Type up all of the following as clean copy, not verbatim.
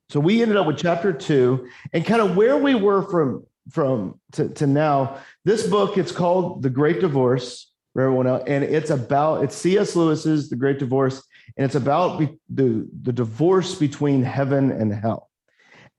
So we ended up with chapter 2 and kind of where we were to now. This book, it's called The Great Divorce for everyone else, and it's C.S. Lewis's The Great Divorce, and it's about the divorce between heaven and hell.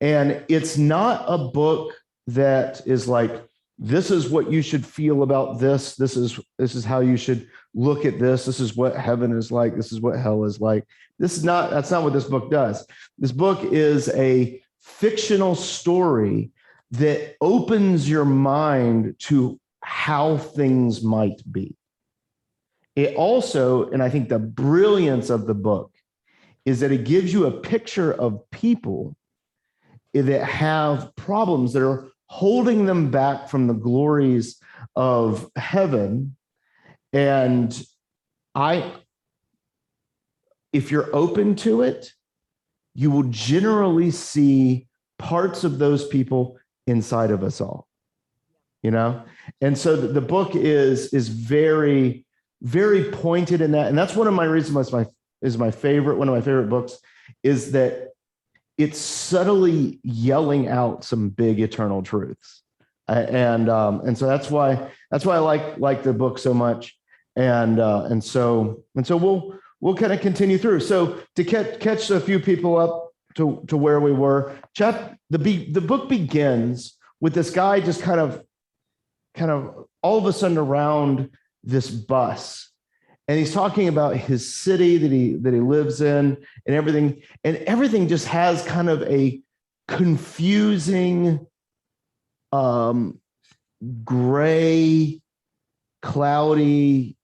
And it's not a book that is like, this is what you should feel about this. This is how you should look at this. This is what heaven is like. This is what hell is like. That's not what this book does. This book is a fictional story that opens your mind to how things might be. It also, and I think the brilliance of the book is that it gives you a picture of people that have problems that are holding them back from the glories of heaven. And if you're open to it, you will generally see parts of those people inside of us all, And so the book is very, very pointed in that. And that's one of my reasons one of my favorite books is that it's subtly yelling out some big eternal truths. And so that's why I like the book so much. And so we'll kind of continue through. So to catch a few people up to where we were, the book begins with this guy just kind of all of a sudden around this bus, and he's talking about his city that he lives in and everything just has kind of a confusing, gray, cloudy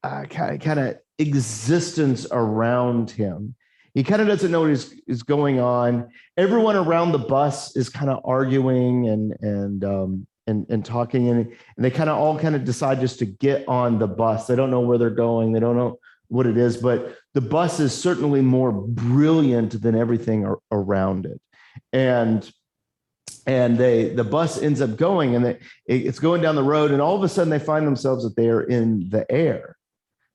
kind of existence around him. He kind of doesn't know what is going on. Everyone around the bus is kind of arguing and talking, and they kind of all decide just to get on the bus. They don't know where they're going. They don't know what it is, but the bus is certainly more brilliant than everything around it. And the bus ends up going, and it's going down the road, and all of a sudden they find themselves that they are in the air.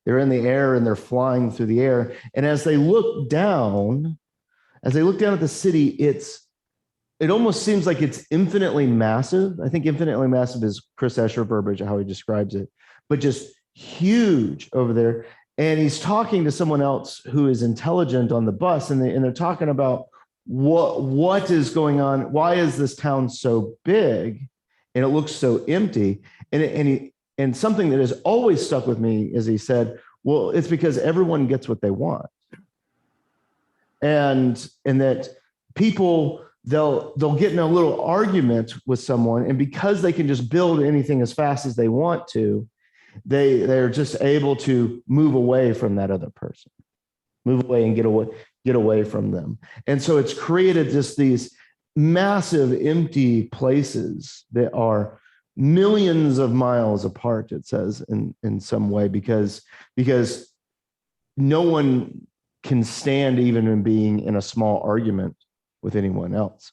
They're in the air and they're flying through the air. And as they look down at the city, it almost seems like it's infinitely massive. I think infinitely massive is Chris Escher verbiage, how he describes it, but just huge over there. And he's talking to someone else who is intelligent on the bus, and they're talking about what is going on. Why is this town so big and it looks so empty? And something that has always stuck with me is he said, well, it's because everyone gets what they want. And that people, they'll get in a little argument with someone, and because they can just build anything as fast as they want to, they're just able to move away from that other person, move away and get away from them. And so it's created just these massive empty places that are millions of miles apart, it says in some way, because no one can stand even in being in a small argument with anyone else.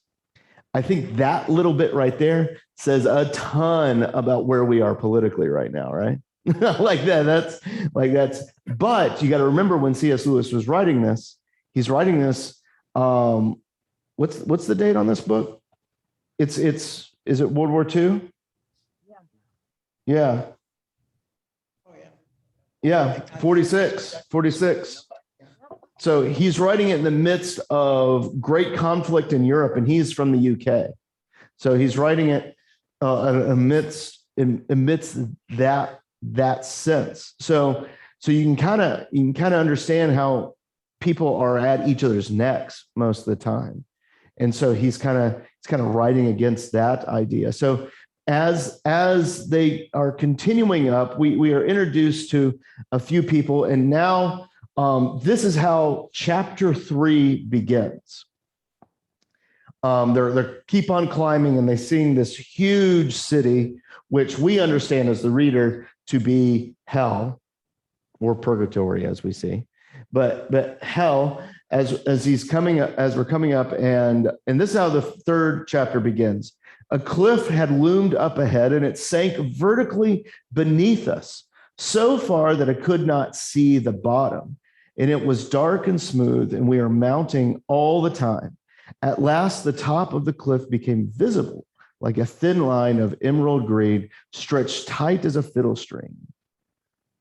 I think that little bit right there says a ton about where we are politically right now, right? That's but you got to remember, when C.S. Lewis was writing this, he's writing this, what's the date on this book? Is it World War II? Yeah. Oh, yeah. 46. So he's writing it in the midst of great conflict in Europe, and he's from the UK. So he's writing it amidst that sense. So you can kind of understand how people are at each other's necks most of the time. And so he's kind of writing against that idea. So as they are continuing up, we are introduced to a few people, and now this is how chapter 3 begins. They keep on climbing, and they see this huge city, which we understand as the reader to be hell or purgatory, as we see, but hell as we're coming up, and this is how the 3rd chapter begins. A cliff had loomed up ahead, and it sank vertically beneath us, so far that I could not see the bottom. and it was dark and smooth, and we are mounting all the time. At last, the top of the cliff became visible, like a thin line of emerald green stretched tight as a fiddle string.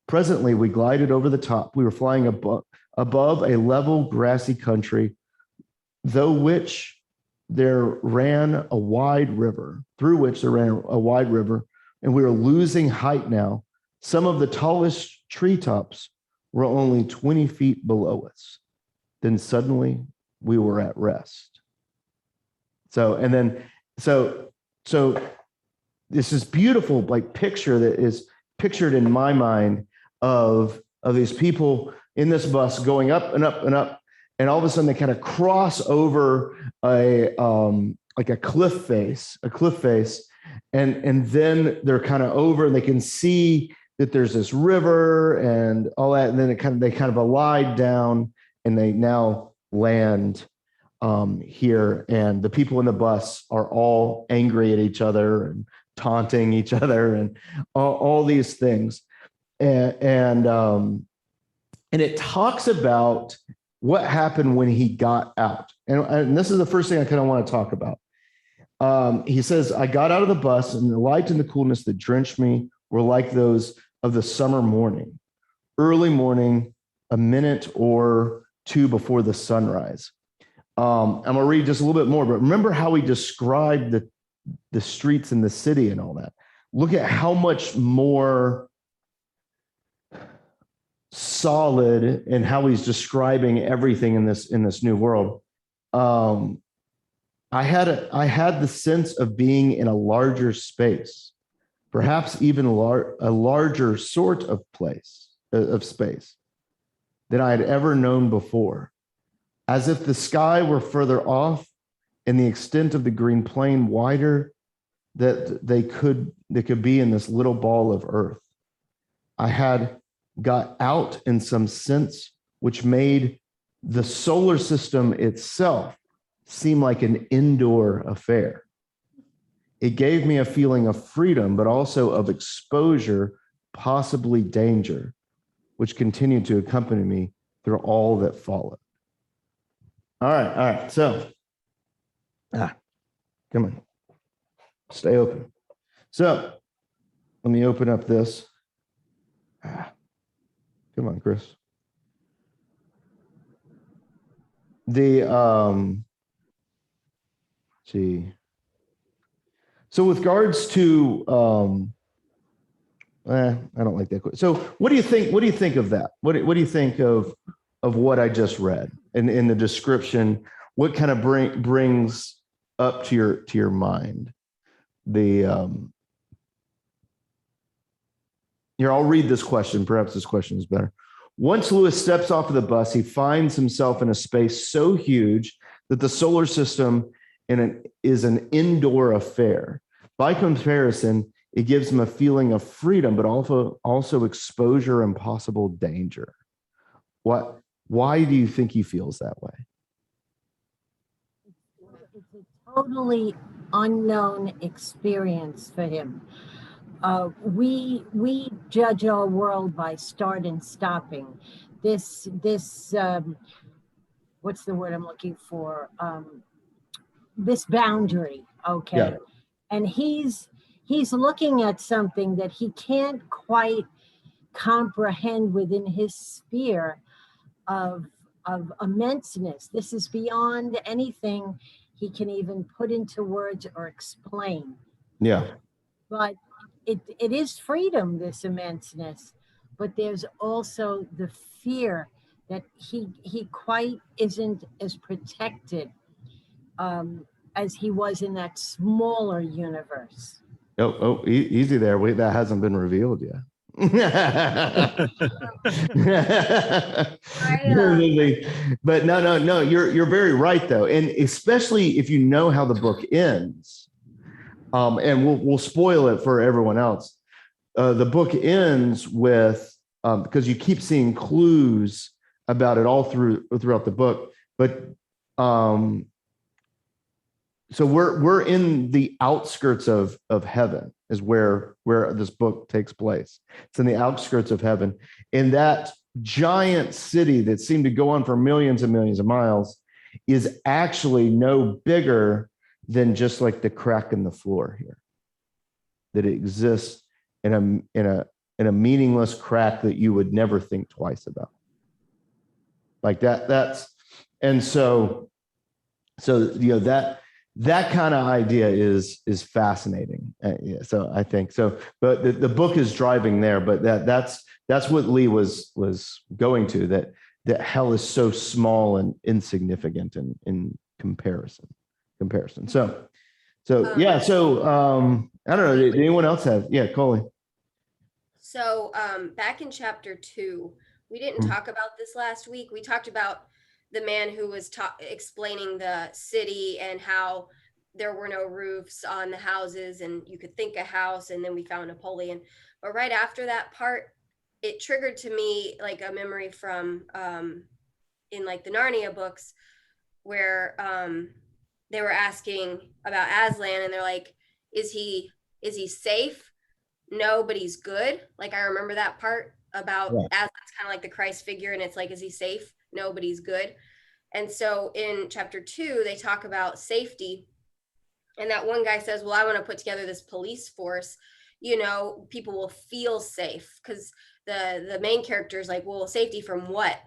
Presently, we glided over the top. We were flying above a level, grassy country, through which there ran a wide river, and we were losing height now. Some of the tallest treetops were only 20 feet below us. Then suddenly we were at rest. So this is beautiful, like picture that is pictured in my mind of these people in this bus going up and up and up, and all of a sudden they kind of cross over a cliff face, and then they're kind of over, and they can see that there's this river and all that, and then they kind of glide down, and they now land here, and the people in the bus are all angry at each other and taunting each other and all these things, and it talks about what happened when he got out, and this is the first thing I kind of want to talk about. He says, I got out of the bus, and the light and the coolness that drenched me were like those of the summer morning, early morning, a minute or two before the sunrise. I'm going to read just a little bit more, but remember how he described the streets in the city and all that. Look at how much more solid and how he's describing everything in this new world. I had the sense of being in a larger space, perhaps even a larger sort of space than I had ever known before, as if the sky were further off and the extent of the green plain wider, that they could be in this little ball of earth. I had got out in some sense, which made the solar system itself seem like an indoor affair. It gave me a feeling of freedom, but also of exposure, possibly danger, which continued to accompany me through all that followed. All right. So, come on, stay open. So, let me open up this. Come on, Chris. See. So with regards to, I don't like that. So what do you think? What do you think of that? What do you think of what I just read in the description? What kind of brings up to your mind? Here, I'll read this question. Perhaps this question is better. Once Lewis steps off of the bus, he finds himself in a space so huge that the solar system is an indoor affair. By comparison, it gives him a feeling of freedom, but also exposure and possible danger. Why do you think he feels that way? It's a totally unknown experience for him. We judge our world by start and stopping. This what's the word I'm looking for? This boundary, okay. Yeah. And he's looking at something that he can't quite comprehend within his sphere of immenseness. This is beyond anything he can even put into words or explain. Yeah. But it is freedom, this immenseness, but there's also the fear that he quite isn't as protected as he was in that smaller universe. Easy there. That hasn't been revealed yet. But no, you're very right though, and especially if you know how the book ends, and we'll spoil it for everyone else. The book ends with because you keep seeing clues about it all throughout the book, but so we're in the outskirts of heaven is where this book takes place. It's in the outskirts of heaven, and that giant city that seemed to go on for millions and millions of miles is actually no bigger than just like the crack in the floor here, that it exists in a meaningless crack that you would never think twice about. Like that's, and so that kind of idea is fascinating. Yeah, so I think so, but the book is driving there, but that's what Lee was going to, that hell is so small and insignificant in comparison. So yeah. So I don't know. Did anyone else have? Yeah, Coley. So back in chapter 2, we didn't talk about this last week. We talked about the man who was explaining the city and how there were no roofs on the houses and you could think a house, and then we found Napoleon. But right after that part, it triggered to me like a memory from in like the Narnia books where they were asking about Aslan and they're like, is he safe? No, but he's good. Like I remember that part about Aslan's kind of like the Christ figure, and it's like, is he safe? No, but he's good. And so in chapter 2, they talk about safety. And that one guy says, well, I want to put together this police force. You know, people will feel safe, because the main character is like, well, safety from what?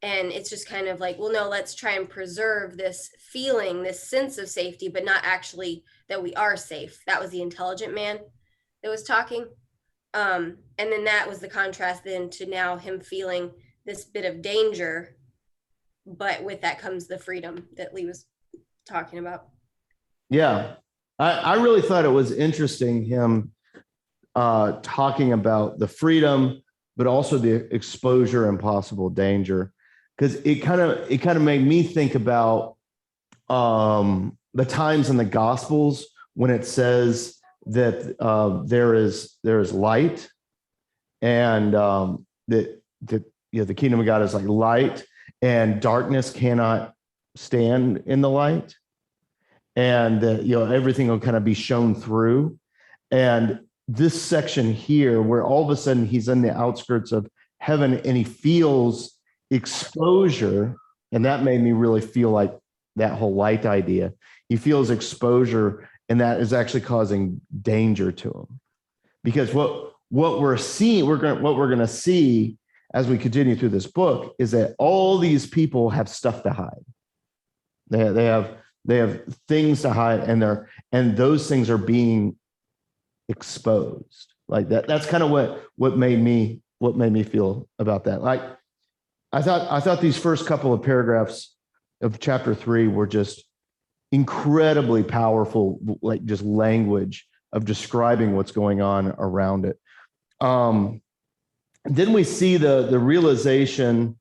And it's just kind of like, well, no, let's try and preserve this feeling, this sense of safety, but not actually that we are safe. That was the intelligent man that was talking. And then that was the contrast then to now him feeling this bit of danger, but with that comes the freedom that Lee was talking about. Yeah, I really thought it was interesting him talking about the freedom, but also the exposure and possible danger, because it kind of made me think about the times in the Gospels when it says that there is light, and that the kingdom of God is like light, and darkness cannot stand in the light, and everything will kind of be shown through. And this section here, where all of a sudden he's in the outskirts of heaven and he feels exposure, and that made me really feel like that whole light idea. He feels exposure, and that is actually causing danger to him, because what we're going to see as we continue through this book is that all these people have stuff to hide. They have things to hide, and those things are being exposed like that. That's kind of what made me feel about that. Like I thought these first couple of paragraphs of chapter 3 were just incredibly powerful, like just language of describing what's going on around it. Then we see the realization.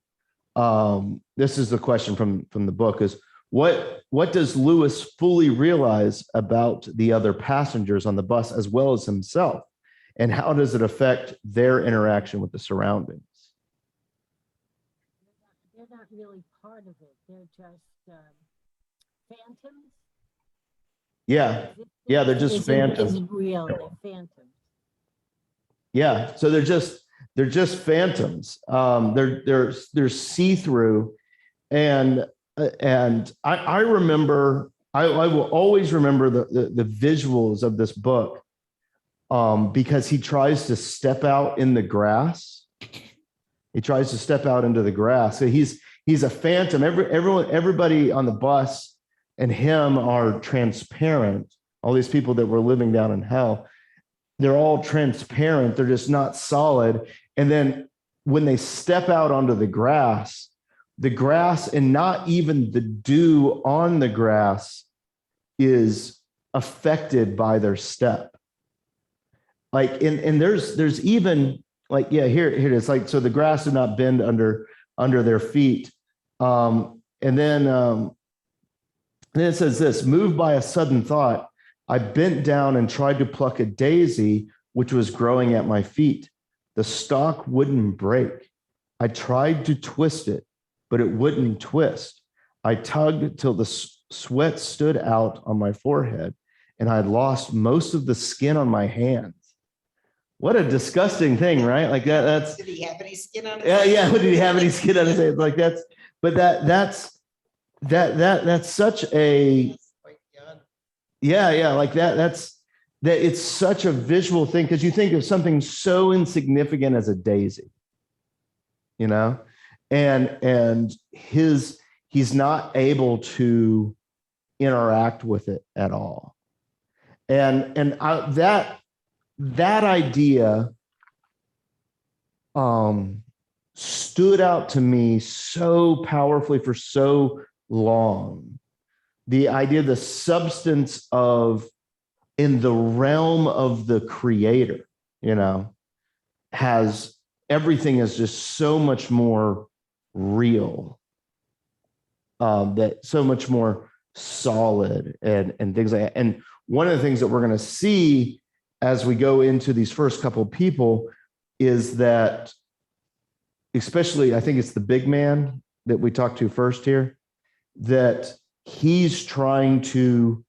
This is the question from the book: is what does Lewis fully realize about the other passengers on the bus as well as himself, and how does it affect their interaction with the surroundings? They're not really part of it. They're just phantoms. Yeah, they're just phantoms. Is real. They're phantoms. Yeah, so they're just phantoms. They're see-through, and I remember, I will always remember the visuals of this book, because he tries to step out in the grass. He tries to step out into the grass. So he's a phantom. Everybody on the bus and him are transparent. All these people that were living down in hell, they're all transparent. They're just not solid. And then when they step out onto the grass and not even the dew on the grass is affected by their step. Like, and there's even like, yeah, here it is. Like, so the grass did not bend under their feet. And then it says this: moved by a sudden thought, I bent down and tried to pluck a daisy which was growing at my feet. The stalk wouldn't break. I tried to twist it, but it wouldn't twist. I tugged till the sweat stood out on my forehead, and I had lost most of the skin on my hands. What a disgusting thing, right? Like that's Did he have any skin on his yeah, face? yeah. Did he have any skin on his face? Like that's such a Oh my God. yeah. Like that it's such a visual thing because you think of something so insignificant as a daisy, you know, and he's not able to interact with it at all. That idea stood out to me so powerfully for so long. The idea, the substance of in the realm of the creator, you know, has everything is just so much more real, that so much more solid and things like that. And one of the things that we're going to see as we go into these first couple of people is that, especially, I think it's the big man that we talked to first here, that he's trying to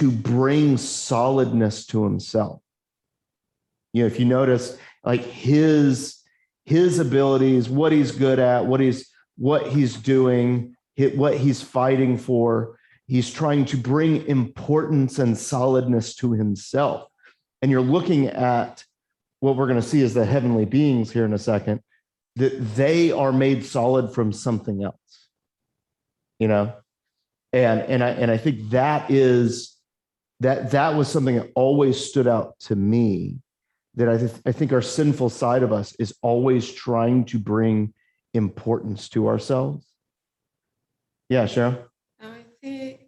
bring solidness to himself. You know, if you notice, like his abilities, what he's good at, what he's doing, what he's fighting for, he's trying to bring importance and solidness to himself. And you're looking at what we're going to see as the heavenly beings here in a second, that they are made solid from something else, you know? And I think that was something that always stood out to me, that I think our sinful side of us is always trying to bring importance to ourselves. Yeah, Cheryl? I see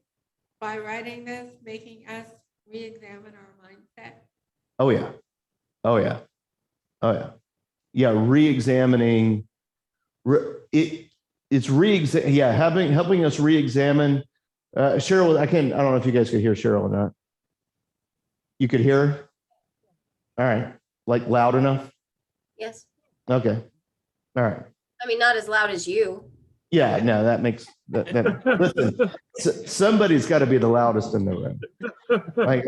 by writing this, making us re-examine our mindset. Oh, yeah. Oh, yeah. Oh, yeah. Yeah, re-examining. It's helping us re-examine. Cheryl, I don't know if you guys could hear Cheryl or not. You could hear her? All right. Like loud enough? Yes. Okay. All right. I mean, not as loud as you. Yeah, no, that makes that listen, somebody's got to be the loudest in the room. Like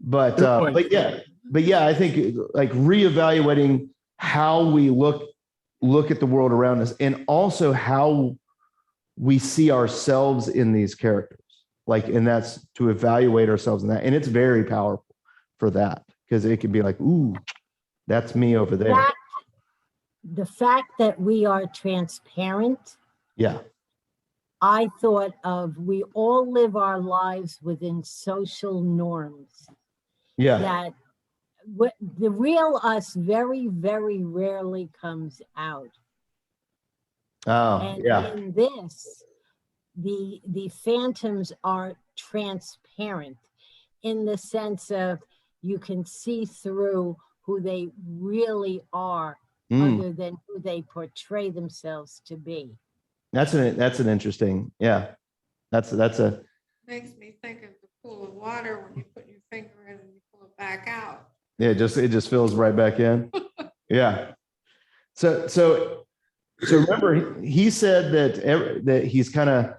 but yeah, I think like reevaluating how we look at the world around us, and also how we see ourselves in these characters. Like, and that's to evaluate ourselves in that. And it's very powerful for that, because it can be like, ooh, that's me over there. The fact that we are transparent, Yeah. I thought of, we all live our lives within social norms. Yeah. That the real us very, very rarely comes out. Oh, And yeah. in this, the phantoms are transparent in the sense of you can see through who they really are, other than who they portray themselves to be. That's an interesting, yeah. That's a Makes me think of the pool of water when you put your finger in and you pull it back out. yeah, it just fills right back in. Yeah. So remember, he said that he's kind of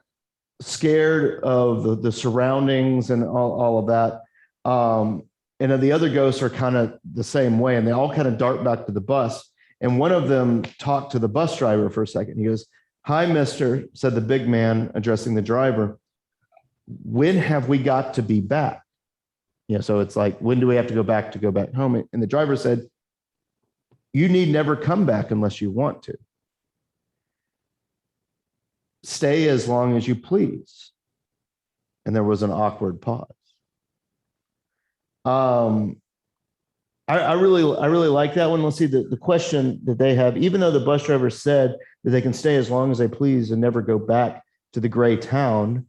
scared of the surroundings and all of that. And then the other ghosts are kind of the same way, and they all kind of dart back to the bus. And one of them talked to the bus driver for a second. He goes, "Hi, mister," said the big man, addressing the driver. "When have we got to be back?" You know, so it's like, when do we have to go back home? And the driver said, "You need never come back unless you want to. Stay as long as you please." And there was an awkward pause. I really like that one. Let's see the question that they have. Even though the bus driver said that they can stay as long as they please and never go back to the gray town,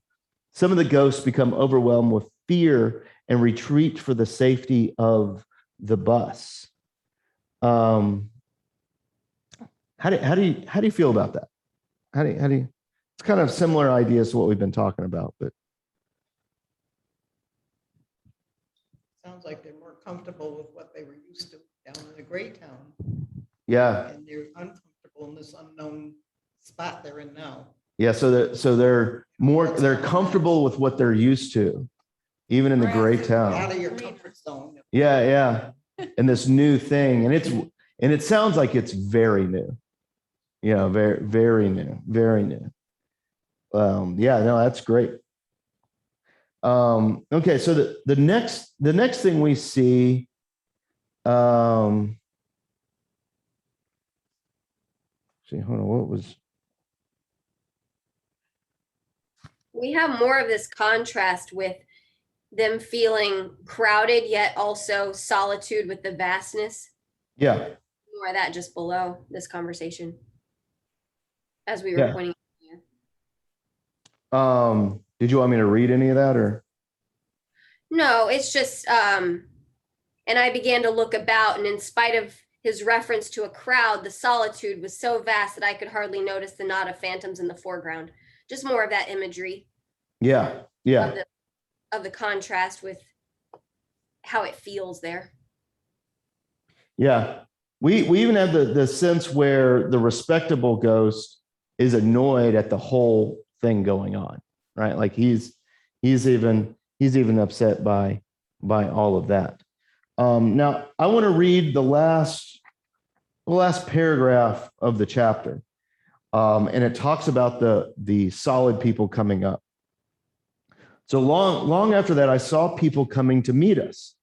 some of the ghosts become overwhelmed with fear and retreat for the safety of the bus. How do you feel about that? How do you? It's kind of similar ideas to what we've been talking about, but Sounds like they're more comfortable with what they were used to down in the gray town. yeah. And they're uncomfortable in this unknown spot they're in now. Yeah, so they're comfortable with what they're used to. even in the great Out town. of your comfort zone. Yeah. And this new thing. And it sounds like it's very new. Very, very new, very new. Yeah, no, that's great. Okay, so the next thing we see, hold on, what was? We have more of this contrast with them feeling crowded, yet also solitude with the vastness. Yeah, More of that just below this conversation, as we were Yeah. pointing. Did you want me to read any of that or? No, it's just, and I began to look about, and in spite of his reference to a crowd, the solitude was so vast that I could hardly notice the knot of phantoms in the foreground. Just more of that imagery Yeah. of the contrast with how it feels there. Yeah. We even have the sense where the respectable ghost is annoyed at the whole thing going on, right? Like he's even upset by all of that. Now I want to read the last paragraph of the chapter. And it talks about the solid people coming up. So long after that, I saw people coming to meet us.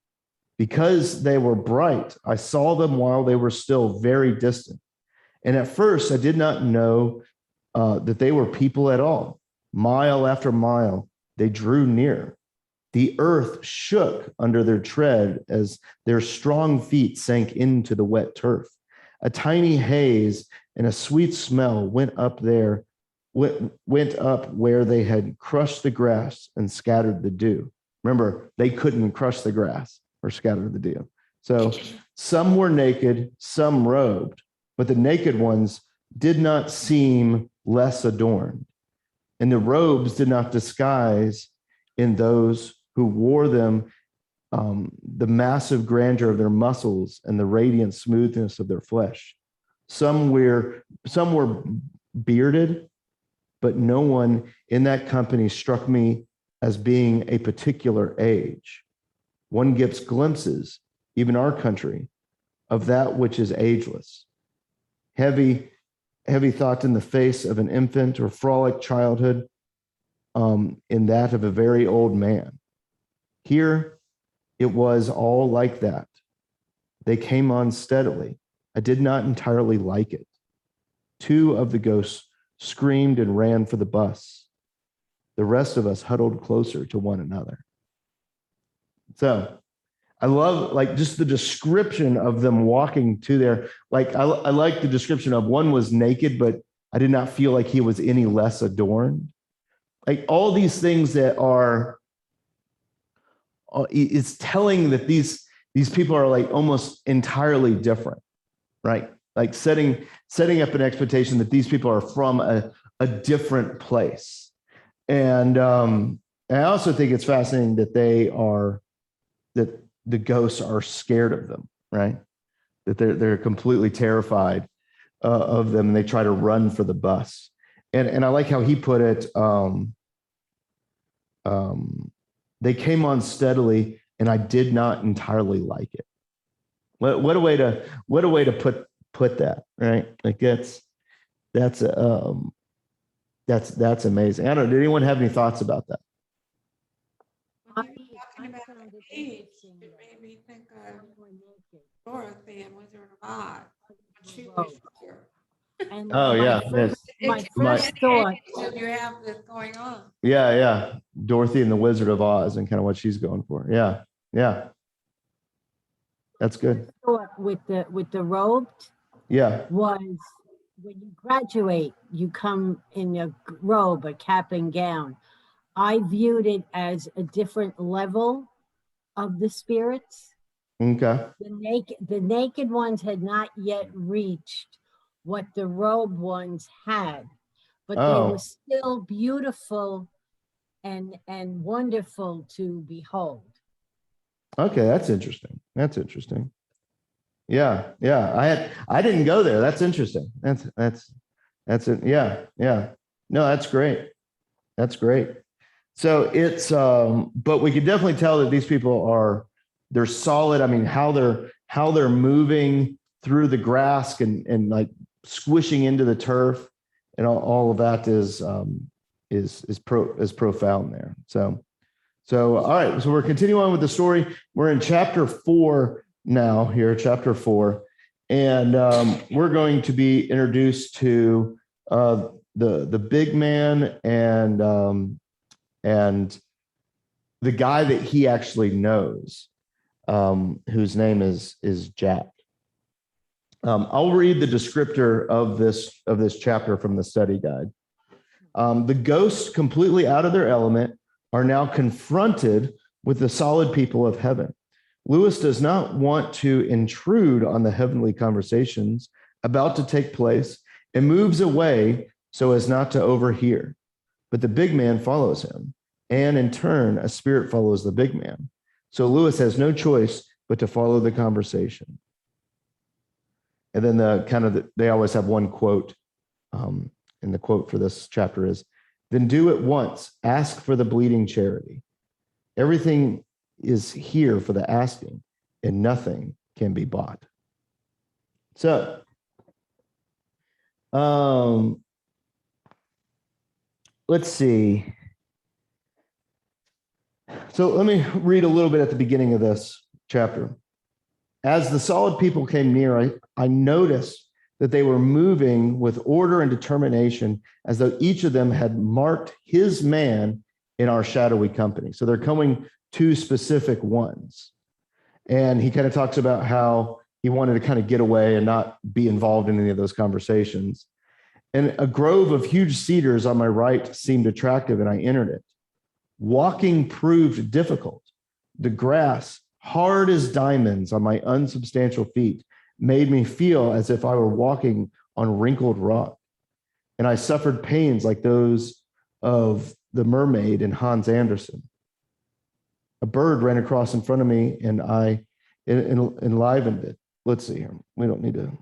Because they were bright, I saw them while they were still very distant. And at first, I did not know that they were people at all. Mile after mile, they drew near. The earth shook under their tread as their strong feet sank into the wet turf. A tiny haze and a sweet smell went up where they had crushed the grass and scattered the dew. Remember, they couldn't crush the grass or scatter the dew. So some were naked, some robed, but the naked ones did not seem less adorned. And the robes did not disguise in those who wore them the massive grandeur of their muscles and the radiant smoothness of their flesh. Some were bearded, but no one in that company struck me as being a particular age. One gets glimpses, even our country, of that which is ageless. Heavy thoughts in the face of an infant or frolic childhood in that of a very old man. Here, it was all like that. They came on steadily. I did not entirely like it. Two of the ghosts screamed and ran for the bus. The rest of us huddled closer to one another. So I love like just the description of them walking to there. Like I like the description of one was naked, but I did not feel like he was any less adorned. Like all these things that are, it's telling that these people are like almost entirely different, right? Like setting up an expectation that these people are from a different place. And I also think it's fascinating that that the ghosts are scared of them, right? That they're completely terrified of them, and they try to run for the bus. And I like how he put it. They came on steadily, and I did not entirely like it. What a way to put that, right? Like that's amazing. I don't know. Did anyone have any thoughts about that? When you were talking about the age, it made me think of Dorothy and Wizard of Oz. When she was younger. And Oh yeah, my It's first the thought, age that you have this going on. yeah. Dorothy and the Wizard of Oz, and kind of what she's going for. Yeah. That's good. thought with the robe Yeah, was when you graduate, you come in a robe, a cap and gown. I viewed it as a different level of the spirits. okay. The naked ones had not yet reached what the robe ones had, but they Oh. were still beautiful and wonderful to behold. Okay, that's interesting. Yeah. I didn't go there. That's interesting. That's it. Yeah. No, that's great. So it's, but we could definitely tell that these people they're solid. I mean, how they're moving through the grass and like squishing into the turf, and all of that is profound there. So all right. So we're continuing on with the story. We're in chapter 4 now. Here, chapter 4, and we're going to be introduced to the big man and the guy that he actually knows, whose name is Jack. I'll read the descriptor of this chapter from the study guide. The ghosts, completely out of their element, are now confronted with the solid people of heaven. Lewis does not want to intrude on the heavenly conversations about to take place and moves away so as not to overhear. But the big man follows him, and in turn, a spirit follows the big man. So Lewis has no choice but to follow the conversation. And then they always have one quote, and the quote for this chapter is, "Then do it once, ask for the bleeding charity. Everything is here for the asking, and nothing can be bought." So, let's see. So let me read a little bit at the beginning of this chapter. As the solid people came near, I noticed that they were moving with order and determination, as though each of them had marked his man in our shadowy company. So they're coming to specific ones. And he kind of talks about how he wanted to kind of get away and not be involved in any of those conversations. And a grove of huge cedars on my right seemed attractive, and I entered it. Walking proved difficult. The grass, hard as diamonds on my unsubstantial feet, made me feel as if I were walking on wrinkled rock. And I suffered pains like those of the mermaid in Hans Andersen. A bird ran across in front of me, and I enlivened it. Let's see here. We don't need to.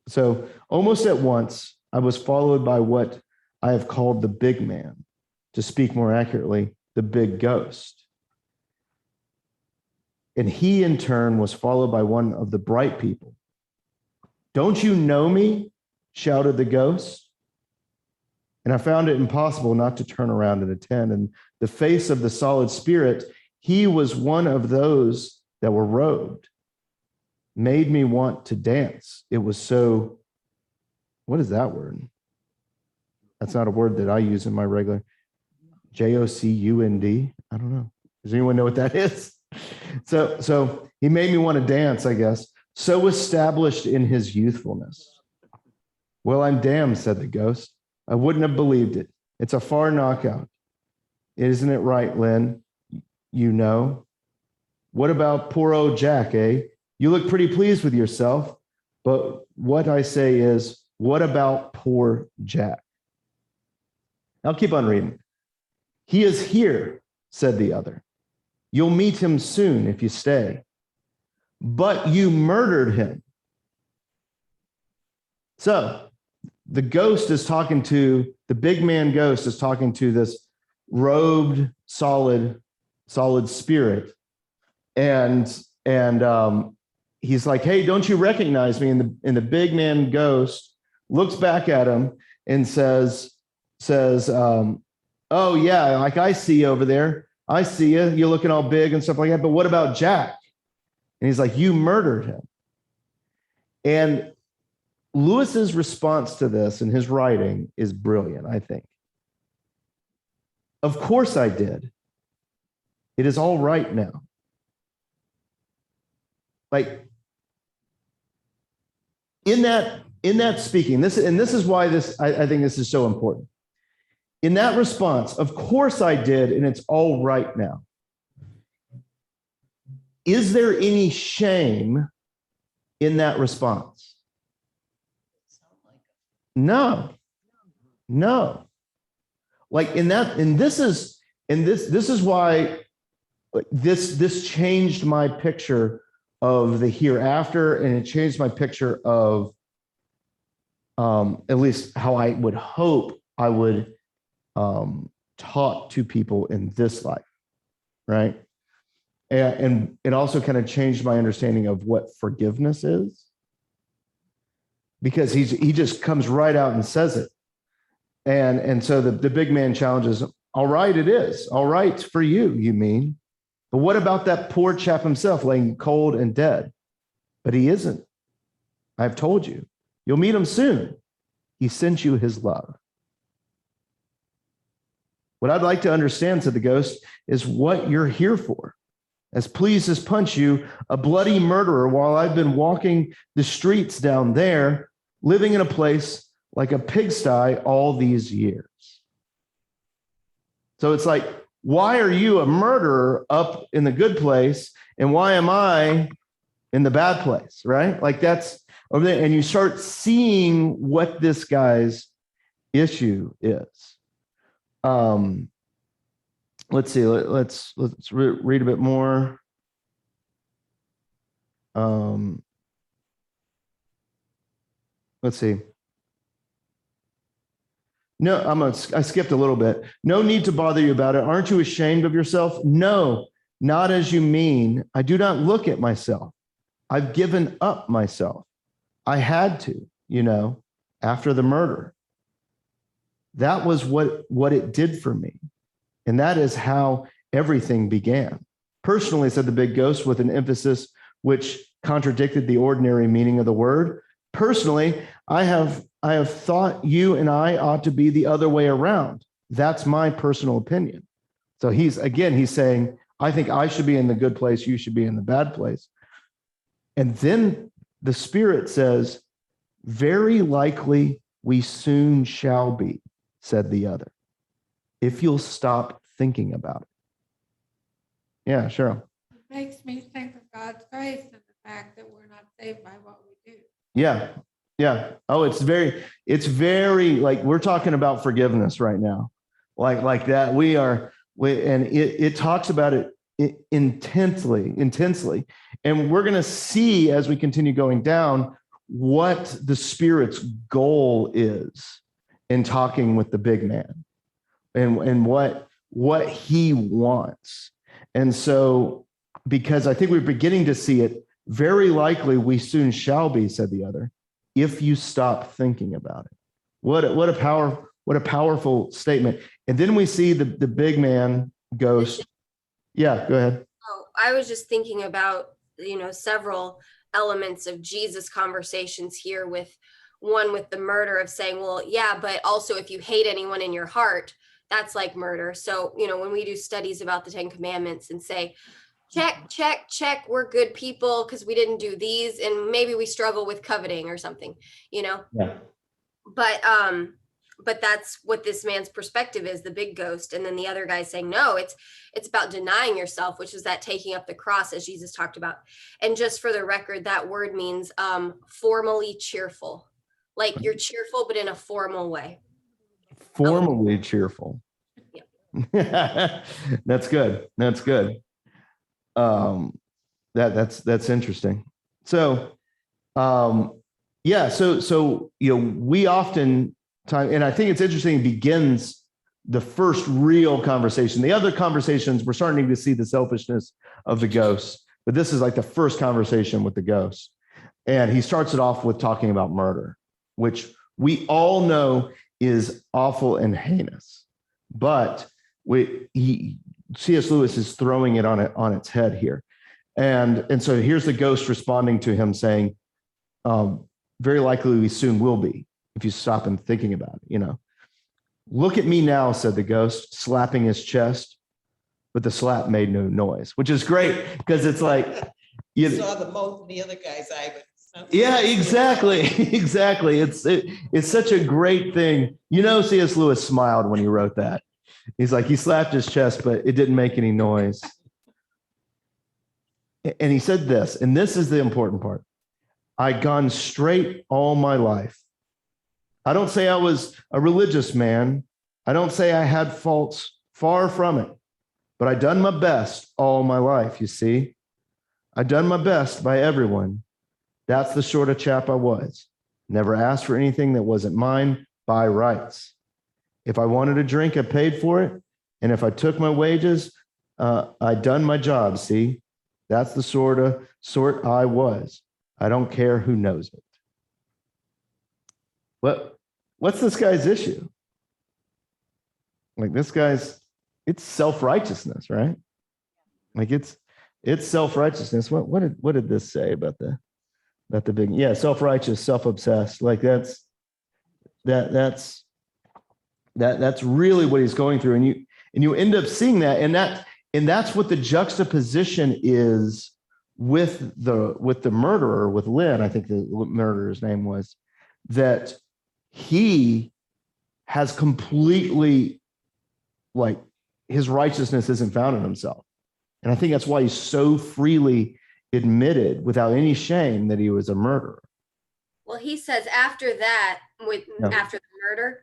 So almost at once, I was followed by what I have called the big man. To speak more accurately, the big ghost. And he, in turn, was followed by one of the bright people. "Don't you know me?" shouted the ghost. And I found it impossible not to turn around and attend. And the face of the solid spirit, he was one of those that were robed, made me want to dance. It was so, what is that word? That's not a word that I use in my regular. Jocund. I don't know. Does anyone know what that is? So he made me want to dance, I guess. So established in his youthfulness. "Well, I'm damned," said the ghost. "I wouldn't have believed it. It's a far knockout. Isn't it right, Lynn? You know. What about poor old Jack, eh? You look pretty pleased with yourself. But what I say is, what about poor Jack?" I'll keep on reading. "He is here," said the other. "You'll meet him soon if you stay. But you murdered him." So the ghost is talking to, the big man ghost is talking to this robed, solid spirit. And he's like, "Hey, don't you recognize me?" And the big man ghost looks back at him and says, "Oh yeah, like I see you over there. I see you. You're looking all big and stuff like that. But what about Jack?" And he's like, "You murdered him." And Lewis's response to this in his writing is brilliant, I think. "Of course I did. It is all right now." Like in that speaking, this is why I think this is so important. In that response, "Of course I did, and it's all right now." Is there any shame in that response? No. Like this is why this changed my picture of the hereafter, and it changed my picture of at least how I would hope I would taught to people in this life, right? And it also kind of changed my understanding of what forgiveness is, because he just comes right out and says it. And so the big man challenges, all right, it is. All right, for you mean. But what about that poor chap himself laying cold and dead? But he isn't. I've told you. You'll meet him soon. He sent you his love. What I'd like to understand, said the ghost, is what you're here for. As pleased as punch you, a bloody murderer, while I've been walking the streets down there, living in a place like a pigsty all these years. So it's like, why are you a murderer up in the good place? And why am I in the bad place, right? Like that's over there. And you start seeing what this guy's issue is. Let's see, let's read a bit more. Let's see. No, I skipped a little bit. No need to bother you about it. Aren't you ashamed of yourself? No, not as you mean. I do not look at myself. I've given up myself. I had to, after the murder. That was what it did for me. And that is how everything began. Personally, said the big ghost with an emphasis which contradicted the ordinary meaning of the word. Personally, I have thought you and I ought to be the other way around. That's my personal opinion. So he's saying, I think I should be in the good place. You should be in the bad place. And then the Spirit says, very likely we soon shall be, said the other, if you'll stop thinking about it. Yeah, Cheryl. It makes me think of God's grace and the fact that we're not saved by what we do. Yeah. Oh, it's very like we're talking about forgiveness right now. Like that and it talks about it intensely. And we're going to see as we continue going down what the Spirit's goal is in talking with the big man and what he wants. And so, because I think we're beginning to see it, very likely we soon shall be, said the other, if you stop thinking about it. What a powerful statement. And then we see the big man ghost. Yeah, go ahead. Oh, I was just thinking about, several elements of Jesus conversations here, with the murder of saying, well, yeah, but also if you hate anyone in your heart, that's like murder. So, when we do studies about the 10 Commandments and say, check, we're good people because we didn't do these, and maybe we struggle with coveting or something, Yeah. But that's what this man's perspective is, the big ghost. And then the other guy saying, no, it's about denying yourself, which is that taking up the cross, as Jesus talked about. And just for the record, that word means formally cheerful, like you're cheerful, but in a formal way. Formally cheerful. Yeah. That's good. That's interesting. So, we often time, and I think it's interesting, it begins the first real conversation. The other conversations, we're starting to see the selfishness of the ghost, but this is like the first conversation with the ghost. And he starts it off with talking about murder, which we all know is awful and heinous, but C.S. Lewis is throwing it on its head here. And so here's the ghost responding to him saying, very likely we soon will be, if you stop and thinking about it, Look at me now, said the ghost, slapping his chest, but the slap made no noise, which is great because it's like, You saw the mote in the other guy's eye, but yeah, exactly. It's such a great thing. C.S. Lewis smiled when he wrote that. He's like, he slapped his chest, but it didn't make any noise. And he said this, and this is the important part. I'd gone straight all my life. I don't say I was a religious man. I don't say I had faults, far from it. But I done my best all my life, you see. I done my best by everyone. That's the sort of chap I was. Never asked for anything that wasn't mine by rights. If I wanted a drink, I paid for it. And if I took my wages, I'd done my job. See, that's the sort I was. I don't care who knows it. What's this guy's issue? Like this guy's, it's self-righteousness, right? Like it's self-righteousness. What did this say about the big, yeah, self-righteous, self-obsessed. Like that's really what he's going through. And you end up seeing that, and that's what the juxtaposition is with the murderer, with Lynn, I think the murderer's name was, that he has completely, like, his righteousness isn't found in himself. And I think that's why he's so freely admitted without any shame that he was a murderer. Well, he says after that, after the murder,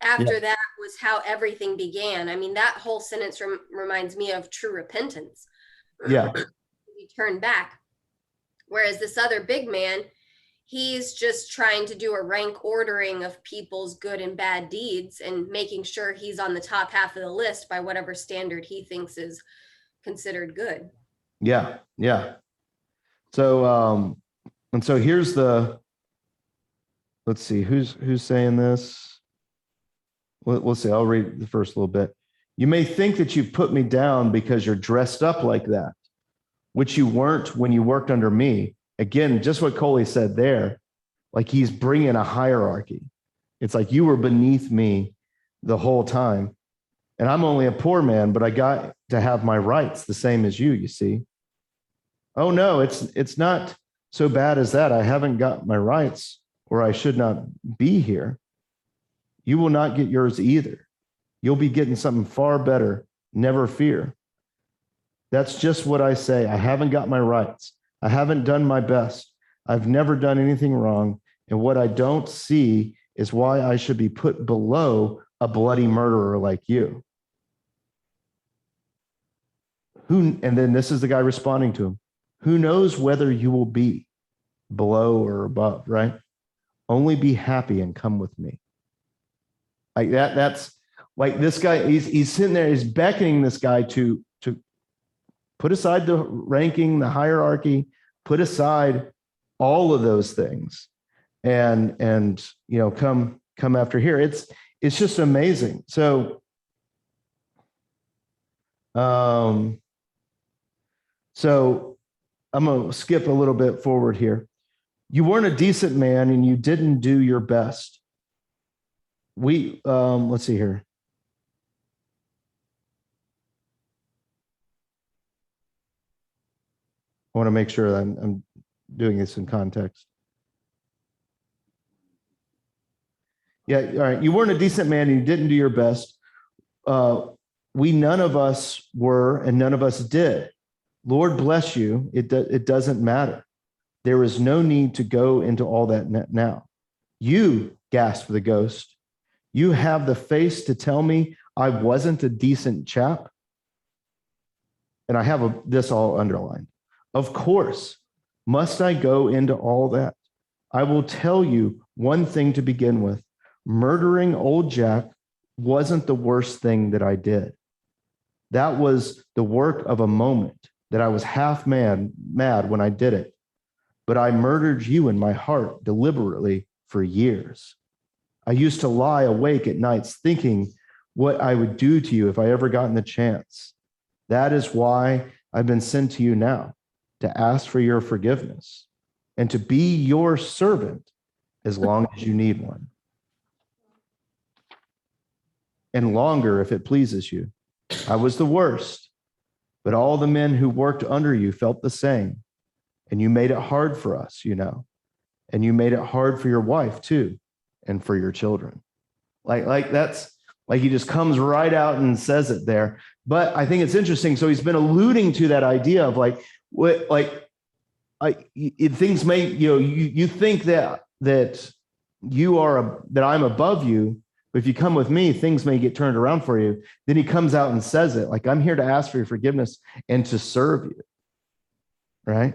that was how everything began. I mean, that whole sentence reminds me of true repentance. Yeah. He turned back. Whereas this other big man, he's just trying to do a rank ordering of people's good and bad deeds and making sure he's on the top half of the list by whatever standard he thinks is considered good. Yeah. Yeah. So, and so here's let's see, who's saying this? We'll see. I'll read the first little bit. You may think that you've put me down because you're dressed up like that, which you weren't when you worked under me. Again, just what Coley said there, like he's bringing a hierarchy. It's like you were beneath me the whole time. And I'm only a poor man, but I got to have my rights the same as you see. Oh no, it's not so bad as that. I haven't got my rights, or I should not be here. You will not get yours either. You'll be getting something far better. Never fear. That's just what I say. I haven't got my rights. I haven't done my best. I've never done anything wrong. And what I don't see is why I should be put below a bloody murderer like you. And then this is the guy responding to him. Who knows whether you will be below or above, right? Only be happy and come with me. Like that's like this guy, he's sitting there, he's beckoning this guy to put aside the ranking, the hierarchy, put aside all of those things and come after here. It's just amazing. So so I'm going to skip a little bit forward here. You weren't a decent man and you didn't do your best. Let's see here. I want to make sure that I'm doing this in context. Yeah, all right. You weren't a decent man and you didn't do your best. None of us were, and none of us did. Lord bless you. It doesn't matter. There is no need to go into all that now. You, gasped the ghost, you have the face to tell me I wasn't a decent chap? And I have this all underlined. Of course, must I go into all that? I will tell you one thing to begin with. Murdering old Jack wasn't the worst thing that I did. That was the work of a moment that I was half mad when I did it. But I murdered you in my heart deliberately for years. I used to lie awake at nights thinking what I would do to you if I ever gotten the chance. That is why I've been sent to you now, to ask for your forgiveness and to be your servant as long as you need one. And longer if it pleases you. I was the worst, but all the men who worked under you felt the same. And you made it hard for us, and you made it hard for your wife too, and for your children. Like that's like he just comes right out and says it there. But I think it's interesting. So he's been alluding to that idea of things may, you think that I'm above you, but if you come with me, things may get turned around for you. Then he comes out and says it, like, I'm here to ask for your forgiveness and to serve you. Right?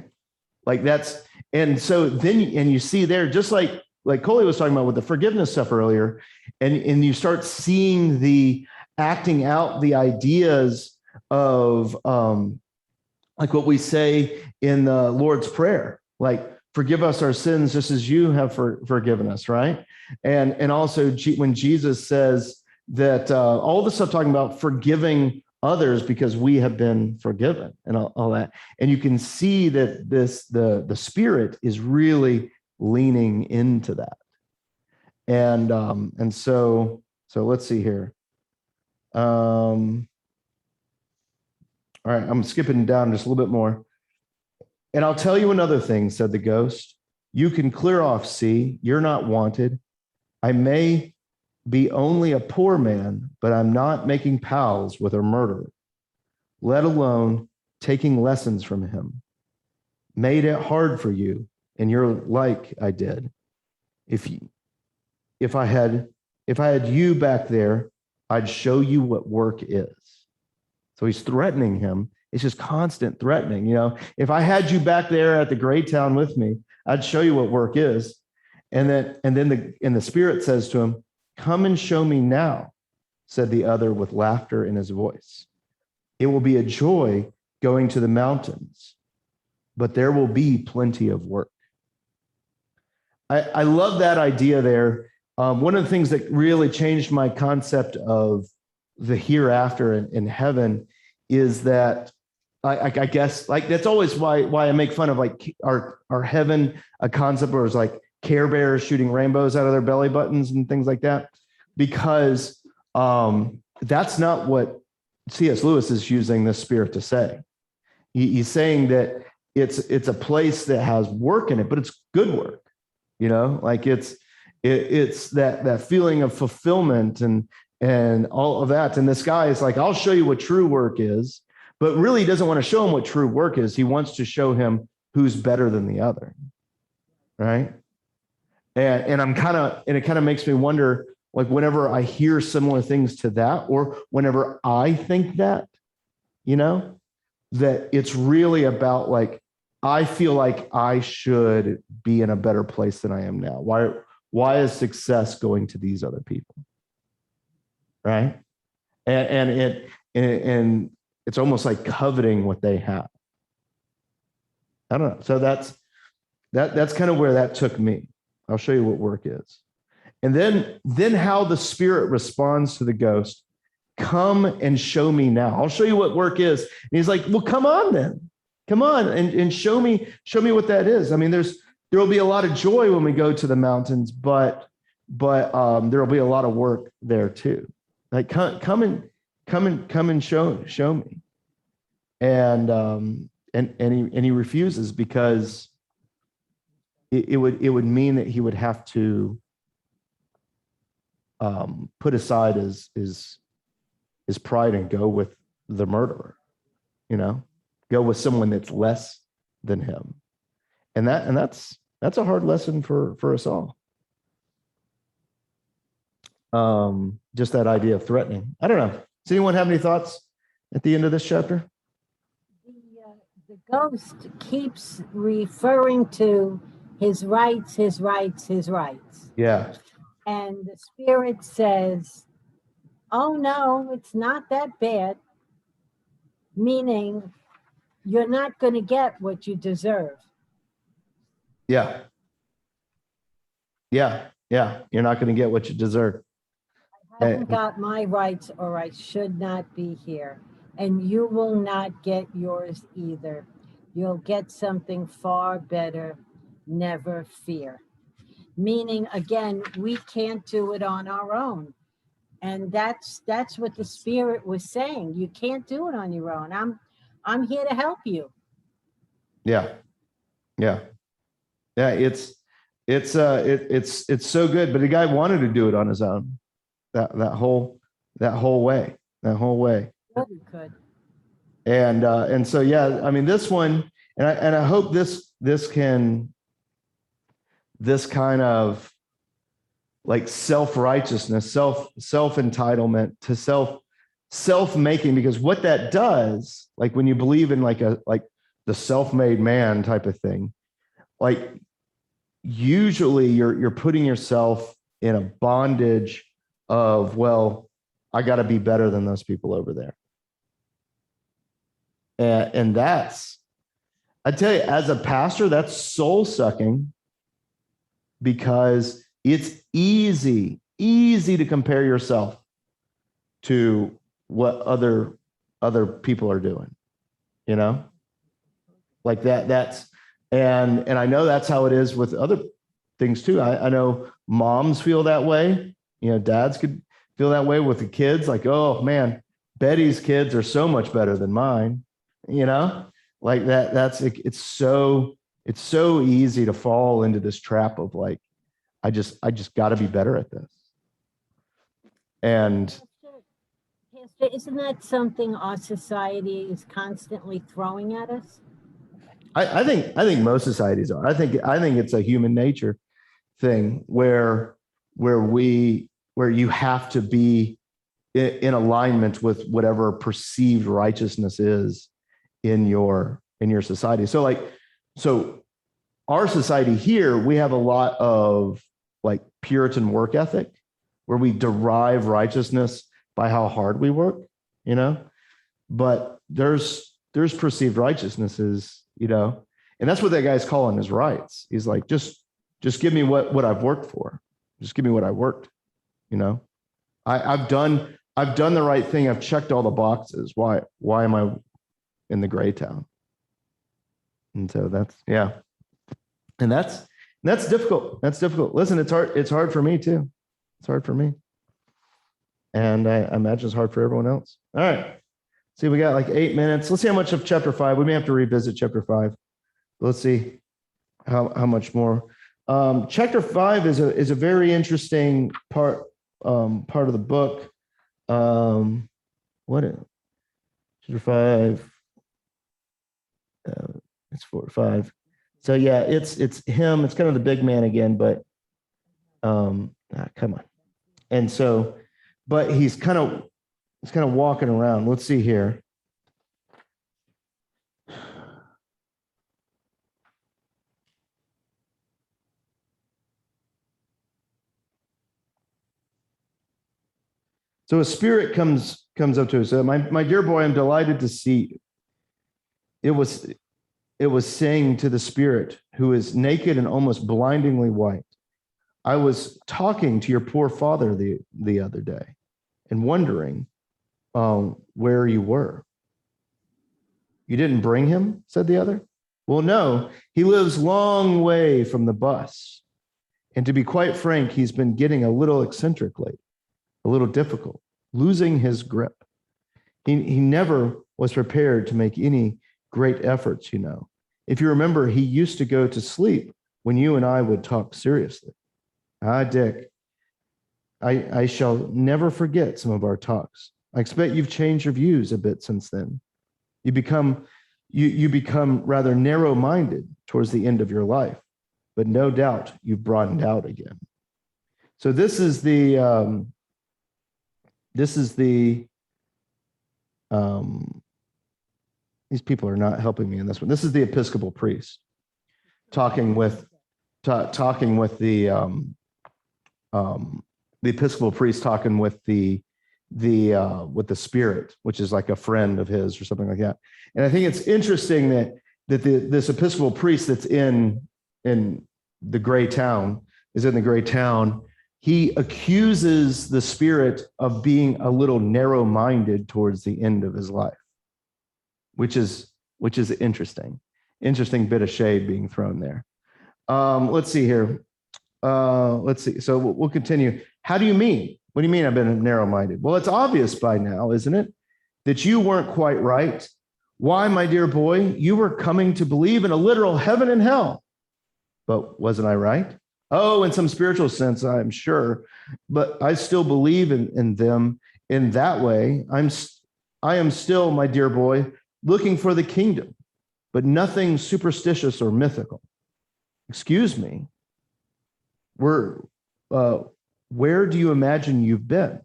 Like that's, and so then, and you see there, just like Coley was talking about with the forgiveness stuff earlier, and you start seeing the acting out the ideas of like what we say in the Lord's Prayer, like forgive us our sins just as you have forgiven us, right? And also when Jesus says that all the stuff talking about forgiving others because we have been forgiven and all that. And you can see that the Spirit is really leaning into that. And so let's see here. All right, I'm skipping down just a little bit more. And I'll tell you another thing, said the ghost. You can clear off, see, you're not wanted. I may be only a poor man, but I'm not making pals with a murderer, let alone taking lessons from him. Made it hard for you, and you're like I did. If I had you back there, I'd show you what work is. So he's threatening him. It's just constant threatening. If I had you back there at the Great Town with me, I'd show you what work is. And then the Spirit says to him, come and show me now, said the other with laughter in his voice. It will be a joy going to the mountains, but there will be plenty of work. I love that idea there. One of the things that really changed my concept of the hereafter in heaven is that I guess like that's always why I make fun of like our heaven, a concept where it's like Care Bears shooting rainbows out of their belly buttons and things like that, because that's not what C.S. Lewis is using the Spirit to say. He's saying that it's a place that has work in it, but it's good work, like it's that feeling of fulfillment and all of that. And this guy is like, I'll show you what true work is, but really he doesn't want to show him what true work is. He wants to show him who's better than the other, right? And it kind of makes me wonder, like whenever I hear similar things to that, or whenever I think that, that it's really about like, I feel like I should be in a better place than I am now. Why is success going to these other people? Right? And it's almost like coveting what they have. I don't know. So that's kind of where that took me. I'll show you what work is. And then how the Spirit responds to the ghost. Come and show me now. I'll show you what work is. And he's like, well, come on then. Come on and show me what that is. I mean, there will be a lot of joy when we go to the mountains, but there will be a lot of work there too. Like come and show me. And he refuses because it would mean that he would have to put aside his pride and go with the murderer, go with someone that's less than him. And that's a hard lesson for us all. Just that idea of threatening. I don't know. Does anyone have any thoughts at the end of this chapter? The ghost keeps referring to his rights, his rights, his rights. Yeah. And the Spirit says, oh no, it's not that bad. Meaning you're not going to get what you deserve. Yeah. You're not going to get what you deserve. I haven't got my rights, or I should not be here. And you will not get yours either. You'll get something far better. Never fear. Meaning, again, we can't do it on our own. And that's what the Spirit was saying. You can't do it on your own. I'm here to help you. Yeah. It's so good. But the guy wanted to do it on his own. That whole way. Really could. And so I mean this one, and I hope this kind of like self-righteousness, self-entitlement to self-making, because what that does, like when you believe in like the self-made man type of thing, like usually you're putting yourself in a bondage of, well, I got to be better than those people over there. And that's, I tell you, as a pastor, that's soul sucking, because it's easy to compare yourself to what other people are doing, you know, like that's, and I know that's how it is with other things too. I know moms feel that way. You know, dads could feel that way with the kids. Like, oh man, Betty's kids are so much better than mine. You know, like that. It's so easy to fall into this trap of like, I just got to be better at this. And Pastor, isn't that something our society is constantly throwing at us? I think most societies are. I think it's a human nature thing where you have to be in alignment with whatever perceived righteousness is in your society. So our society here, we have a lot of like Puritan work ethic where we derive righteousness by how hard we work, you know, but there's perceived righteousnesses, you know, and that's what that guy's calling his rights. He's like, just give me what I've worked for. Just give me what I worked, you know. I've done the right thing. I've checked all the boxes. Why am I in the gray town? And so that's, yeah. And that's difficult. That's difficult. Listen, it's hard. It's hard for me too. It's hard for me. And I imagine it's hard for everyone else. All right. See, we got like 8 minutes. Let's see how much of chapter 5. We may have to revisit chapter 5. Let's see how much more. Chapter 5 is a very interesting part of the book. Chapter 5? It's 4 or 5. So yeah, it's him. It's kind of the big man again, but come on. And so, but he's kind of walking around. Let's see here. So a spirit comes up to us. My dear boy, I'm delighted to see you. It was saying to the spirit, who is naked and almost blindingly white, I was talking to your poor father the other day and wondering where you were. You didn't bring him, said the other. Well, no, he lives long way from the bus. And to be quite frank, he's been getting a little eccentric lately, a little difficult, losing his grip. He never was prepared to make any great efforts, you know. If you remember, he used to go to sleep when you and I would talk seriously. Dick, I shall never forget some of our talks. I expect you've changed your views a bit since then. You become rather narrow-minded towards the end of your life, but no doubt you've broadened out again. So this is the these people are not helping me in this one. This is the Episcopal priest talking with the Episcopal priest talking with the spirit, which is like a friend of his or something like that. And I think it's interesting that this Episcopal priest that's in the gray town he accuses the spirit of being a little narrow-minded towards the end of his life, which is interesting bit of shade being thrown there. Let's see here. Let's see. So we'll continue. How do you mean? What do you mean I've been narrow-minded? Well, it's obvious by now, isn't it, that you weren't quite right? Why, my dear boy, you were coming to believe in a literal heaven and hell. But wasn't I right? Oh, in some spiritual sense, I'm sure, but I still believe in them in that way. I am still, my dear boy, looking for the kingdom, but nothing superstitious or mythical. Excuse me. Where do you imagine you've been?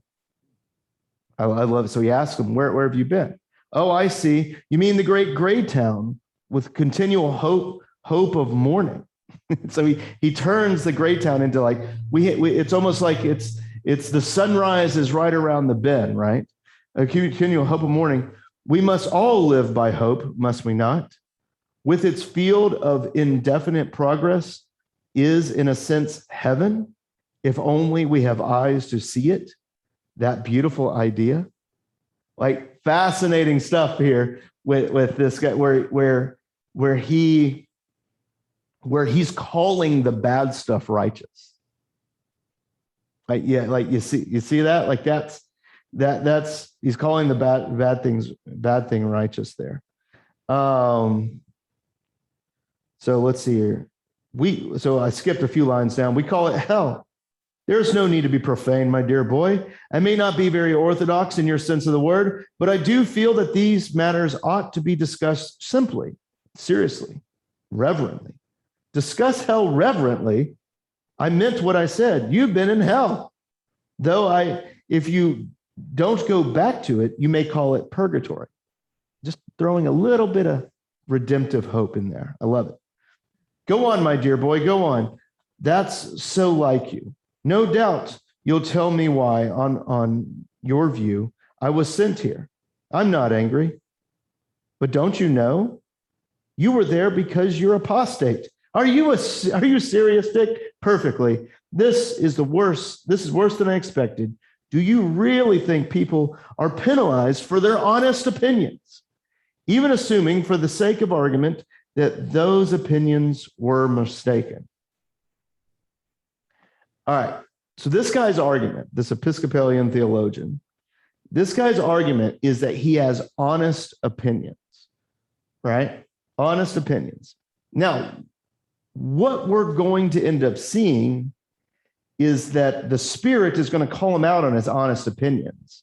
I love it. So he asks him, where have you been? Oh, I see. You mean the great gray town with continual hope of morning. So he turns the gray town into like, it's almost like It's the sunrise is right around the bend, right? A continual hope of morning. We must all live by hope, must we not? With its field of indefinite progress is, in a sense, heaven, if only we have eyes to see it. That beautiful idea. Like fascinating stuff here with this guy, where he's calling the bad stuff righteous. Like, yeah, like you see that? Like that's he's calling the bad thing righteous there. So let's see here. So I skipped a few lines down. We call it hell. There's no need to be profane, my dear boy. I may not be very orthodox in your sense of the word, but I do feel that these matters ought to be discussed simply, seriously, reverently. Discuss hell reverently. I meant what I said. You've been in hell. If you don't go back to it, you may call it purgatory. Just throwing a little bit of redemptive hope in there. I love it. Go on, my dear boy, go on. That's so like you. No doubt you'll tell me why, on your view, I was sent here. I'm not angry. But don't you know? You were there because you're apostate. Are you serious, Dick? Perfectly. This is worse than I expected. Do you really think people are penalized for their honest opinions? Even assuming, for the sake of argument, that those opinions were mistaken. All right, so this guy's argument, this Episcopalian theologian, this guy's argument is that he has honest opinions, right? Honest opinions. Now, what we're going to end up seeing is that the Spirit is going to call him out on his honest opinions,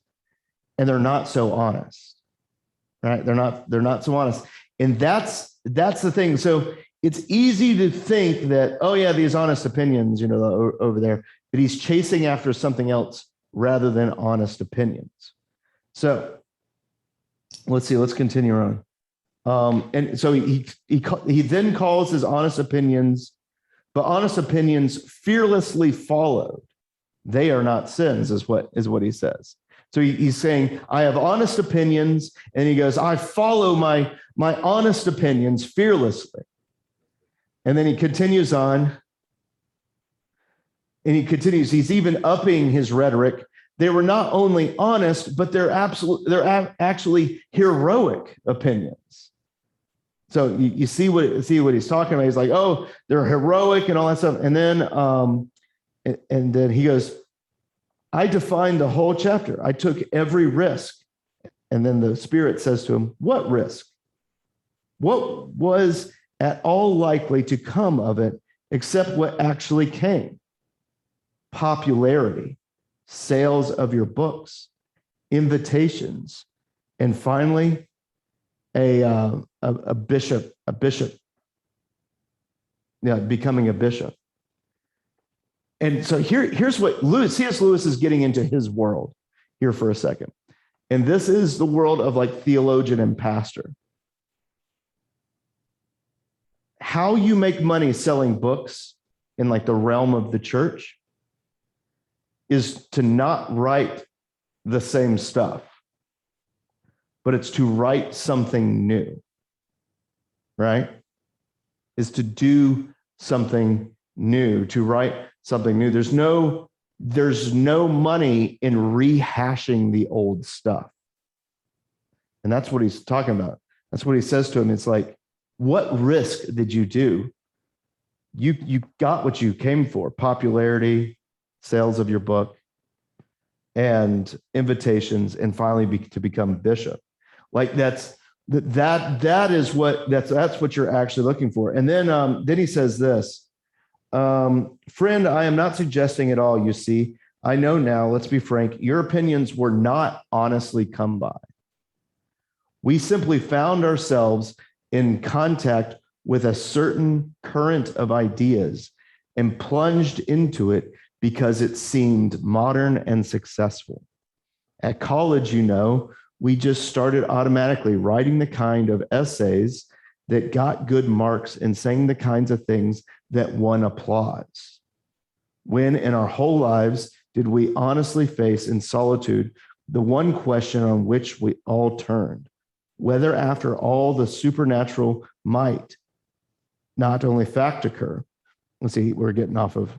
and they're not so honest, right? They're not so honest, and that's the thing. So it's easy to think that, oh yeah, these honest opinions, over there, but he's chasing after something else rather than honest opinions. So let's see, let's continue on. And so he then calls his honest opinions, but honest opinions fearlessly followed. They are not sins, is what he says. So he's saying, I have honest opinions, and he goes, I follow my honest opinions fearlessly. And then he continues on, and he's even upping his rhetoric. They were not only honest, but they're actually heroic opinions. So you see what he's talking about. He's like, oh, they're heroic and all that stuff. And then he goes, I defined the whole chapter. I took every risk. And then the Spirit says to him, what risk? What was at all likely to come of it except what actually came? Popularity, sales of your books, invitations, and finally, a bishop, becoming a bishop. And so here's what C.S. Lewis is getting into his world here for a second. And this is the world of like theologian and pastor. How you make money selling books in like the realm of the church is to not write the same stuff, but it's to write something new, right? Is to do something new, to write something new. There's no money in rehashing the old stuff. And that's what he's talking about. That's what he says to him. It's like, what risk did you do? You got what you came for: popularity, sales of your book, and invitations, and finally to become bishop. Like that's what you're actually looking for. And then he says this, friend, I am not suggesting at all. You see, I know now, let's be frank, your opinions were not honestly come by. We simply found ourselves in contact with a certain current of ideas and plunged into it because it seemed modern and successful. At college, we just started automatically writing the kind of essays that got good marks and saying the kinds of things that won applause. When in our whole lives did we honestly face in solitude the one question on which we all turned, whether after all the supernatural might not only fact occur. Let's see, we're getting off of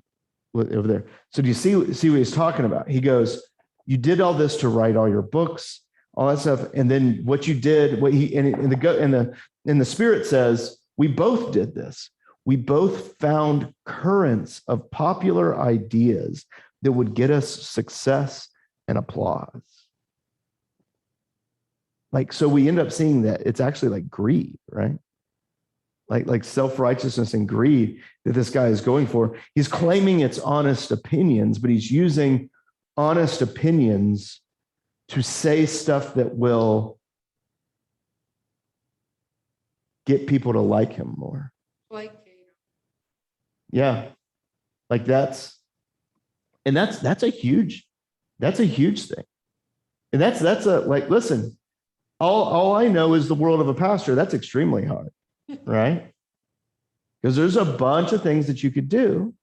over there. So do you see what he's talking about? He goes, you did all this to write all your books, all that stuff. And then what you did, what he, in the Spirit says, we both did this. We both found currents of popular ideas that would get us success and applause. Like, so we end up seeing that it's actually like greed, right? Like self-righteousness and greed that this guy is going for. He's claiming it's honest opinions, but he's using honest opinions to say stuff that will get people to like him more. Like, Yeah. Like that's a huge thing. And that's a, like, listen, all I know is the world of a pastor. That's extremely hard, right? Because there's a bunch of things that you could do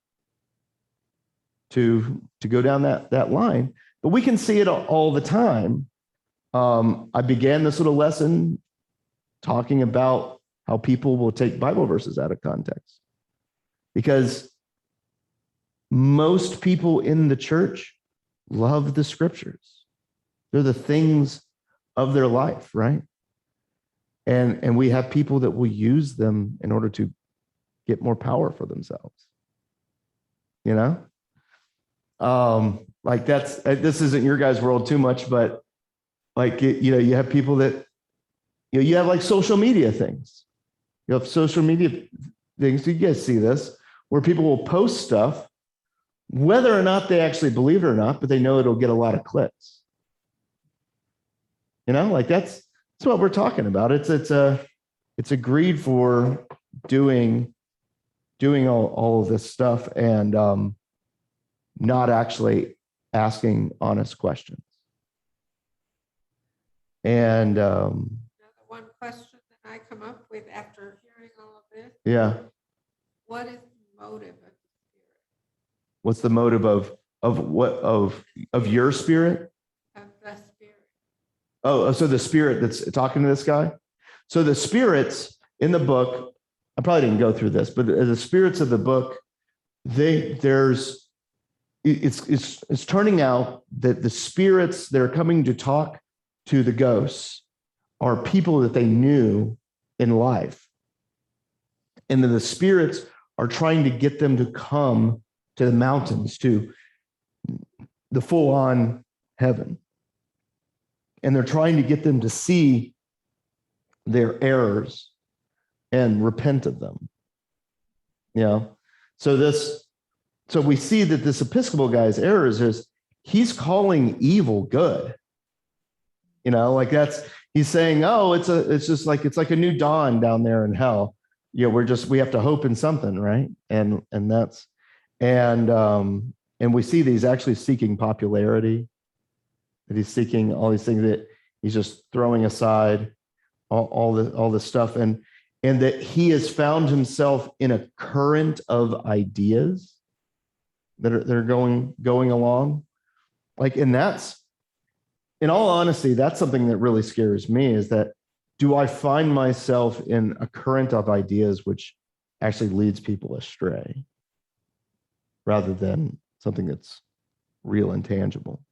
to go down that line, but we can see it all the time. I began this little lesson talking about how people will take Bible verses out of context, because most people in the church love the scriptures. They're the things of their life, right? And we have people that will use them in order to get more power for themselves. You know? Like this isn't your guys' world too much, but like, you have people that, you have like social media things. You have social media things, you guys see this, where people will post stuff, whether or not they actually believe it or not, but they know it'll get a lot of clicks. Like that's what we're talking about. It's a greed for doing all of this stuff and not actually asking honest questions. And another one question that I come up with after hearing all of this, yeah, what is the motive of the Spirit? what's the motive of your spirit? Of the Spirit. Oh, so the spirit that's talking to this guy. So the spirits in the book, I probably didn't go through this, but the spirits of the book, it's turning out that the spirits that are coming to talk to the ghosts are people that they knew in life. And then the spirits are trying to get them to come to the mountains, to the full-on heaven. And they're trying to get them to see their errors and repent of them. So we see that this Episcopal guy's errors is he's calling evil good. He's saying, oh, it's like a new dawn down there in hell. We have to hope in something, right? And we see that he's actually seeking popularity, that he's seeking all these things, that he's just throwing aside all this stuff, and that he has found himself in a current of ideas that are going along. And that's, in all honesty, that's something that really scares me, is that, do I find myself in a current of ideas which actually leads people astray, rather than something that's real and tangible?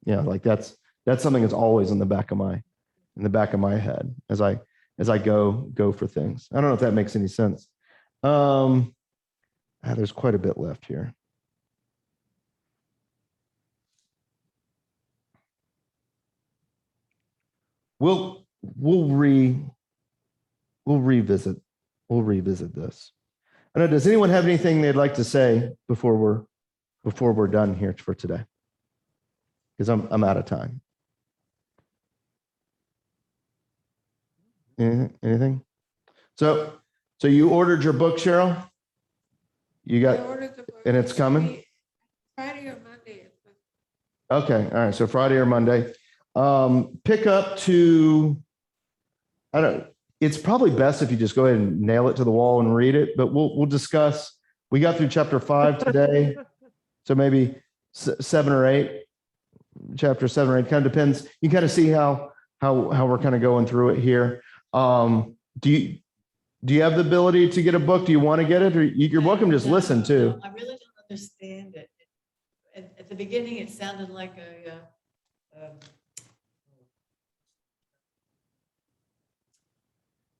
That's something that's always in the back of my head as I go for things. I don't know if that makes any sense. There's quite a bit left here. We'll revisit this. I don't know, does anyone have anything they'd like to say before we're done here for today? Because I'm out of time. Anything? So you ordered your book, Cheryl? You I got, ordered the book. and it's coming? Friday or Monday. Okay, all right. So Friday or Monday. Pick up to, I don't, it's probably best if you just go ahead and nail it to the wall and read it, but we'll discuss. We got through chapter 5 today. So maybe 7 or 8, chapter 7 or 8, kind of depends. You kind of see how we're kind of going through it here. Do you have the ability to get a book? Do you want to get it? Or you're welcome to just listen too. I really don't understand it. At the beginning, it sounded like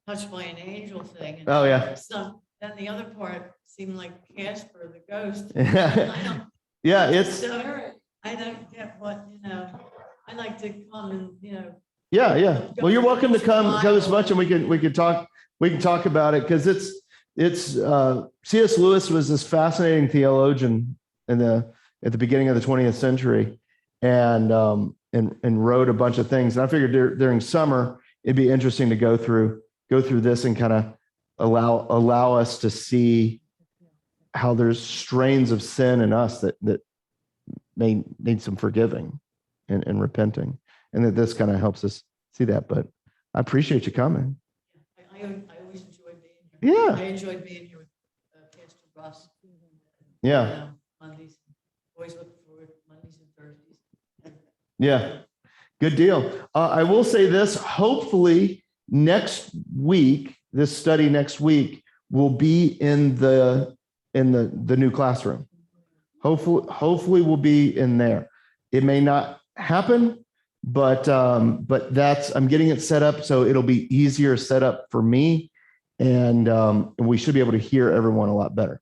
touched by an angel thing. And Oh, yeah. Then the other part seemed like Casper the ghost. Yeah, it's I don't get what, I like to come and, yeah. Well, you're welcome to come as much, and we can talk about it, because it's C.S. Lewis was this fascinating theologian at the beginning of the 20th century, and wrote a bunch of things. And I figured during summer it'd be interesting to go through this and kind of allow us to see how there's strains of sin in us that may need some forgiving and repenting, and that this kind of helps us see that. But I appreciate you coming. I always enjoyed being here. Yeah. I enjoyed being here with Pastor Russ. Yeah. Mondays, always look forward to Mondays and Thursdays. Yeah. Good deal. I will say this, hopefully next week, this study next week will be in the new classroom. Hopefully we'll be in there. It may not happen, but I'm getting it set up so it'll be easier set up for me, and we should be able to hear everyone a lot better.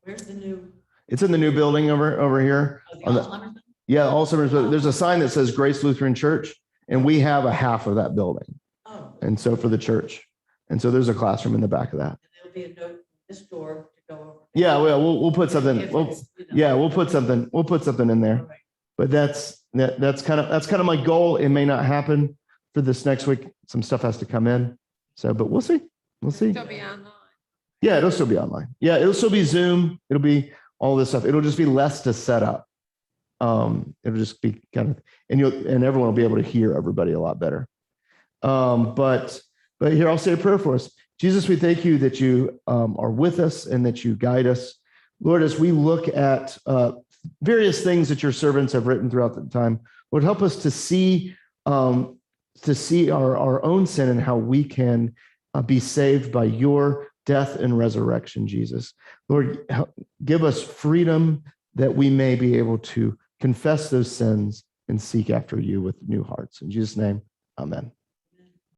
Where's the new? It's in the new building over here. Oh, the Alzheimer's? Yeah, Alzheimer's. There's a sign that says Grace Lutheran Church, and we have a half of that building. Oh. And so for the church, and so there's a classroom in the back of that. And there'll be a note, this door to go over. Yeah, we'll put something. If We'll, it's, yeah, we'll put something in there. all right. But that's kind of my goal. It may not happen for this next week. Some stuff has to come in. So, but we'll see. We'll see. Still be online. Yeah, it'll still be online. Yeah, it'll still be Zoom. It'll be all this stuff. It'll just be less to set up. It'll just be kind of, and everyone will be able to hear everybody a lot better. But here, I'll say a prayer for us. Jesus, we thank you that you are with us and that you guide us. Lord, as we look at various things that your servants have written throughout the time, Lord, help us to see our own sin and how we can be saved by your death and resurrection, Jesus. Lord, give us freedom that we may be able to confess those sins and seek after you with new hearts. In Jesus' name, amen.